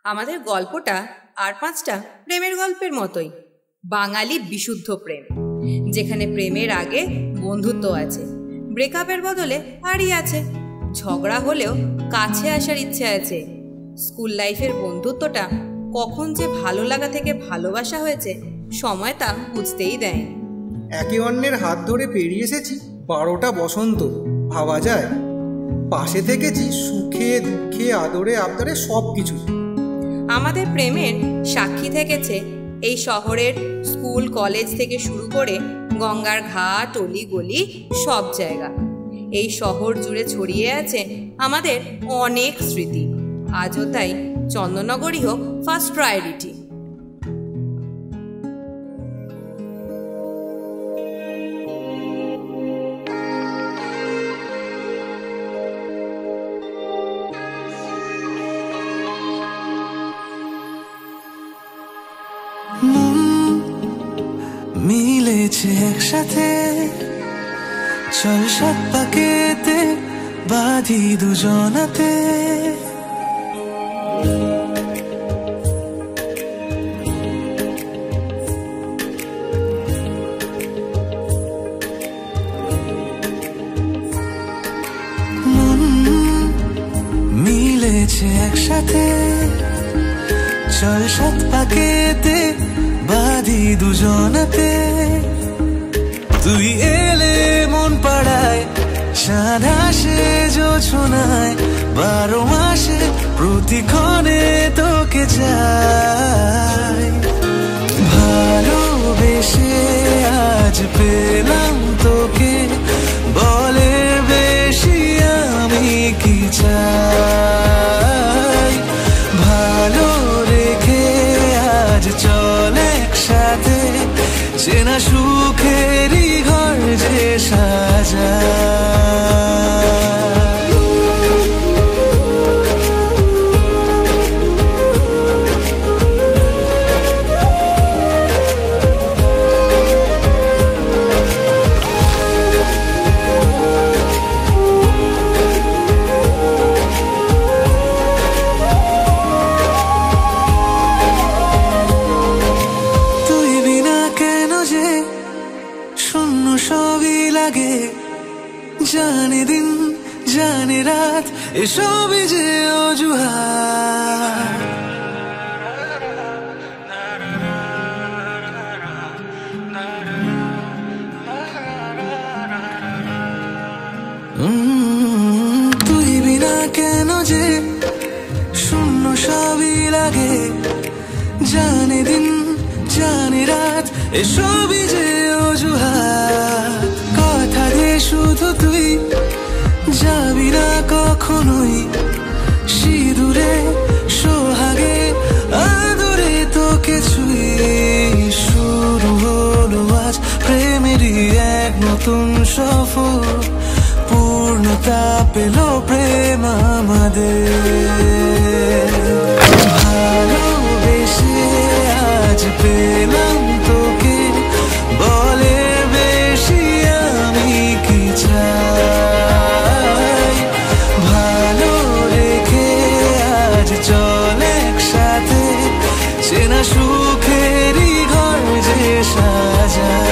আমাদের গল্পটা আর পাঁচটা প্রেমের গল্পের মতোই। বাঙালি বিশুদ্ধ প্রেম, যেখানে প্রেমের আগে বন্ধুত্ব আছে, ব্রেকআপের বদলে আড়ি আছে, ঝগড়া হলেও কাছে আসার ইচ্ছে আছে। স্কুল লাইফের বন্ধুত্বটা কখন যে ভালো লাগা থেকে ভালোবাসা হয়েছে সময় তা বুঝতেই দেয়নি। একে অন্যের হাত ধরে পেরিয়ে এসেছি 12টা বসন্ত, ভাবা যায়। পাশে থেকেছি সুখে দুঃখে আদরে আবদারে সব কিছু। আমাদের প্রেমের সাক্ষী থেকেছে এই শহরের স্কুল কলেজ থেকে শুরু করে গঙ্গার ঘাট অলি গলি সব জায়গা। এই শহর জুড়ে ছড়িয়ে আছে আমাদের অনেক স্মৃতি। আজও তাই চন্দননগরই হোক ফার্স্ট প্রায়োরিটি। মিলেছে একসাথে, চল সাত পাকেতে বাঁধি দুজনাতে। মন মিলেছে একসাথে, চল সাত পাকেতে বাঁধি দুজনাতে। তুই এলে মন পাড়ায়, চাঁদ আসে জোছনায়, 12 মাসে প্রতিক্ষণে তোকে চাই। ভালোবেসে আজ পেলাম তোকে, বলের বেশি আমি কি চাই। ভালো রেখে আজ চল একসাথে, চেনা সুখেরই ঘর যে সাজায়। জানে দিন জানে রাত এসবই যে অজুহাত। তুই বিনা কেন যে শূন্য সবই লাগে, জানে দিন জানে রাত এসবই যে অজুহাত। কথা দে শুধু তুই যাবি না কখনোই, সিঁদুরে সোহাগে আদরে তোকে ছুঁয়ে। শুরু হলো আজ প্রেমেরই এক নতুন সফর, পূর্ণতা পেল প্রেম আমাদের। ভালোবেসে আজ পেলাম তোকে, বলের বেশি আমি কি চাই। ভালো রেখে আজ চল একসাথে, চেনা সুখেরই ঘর যে সাজায়।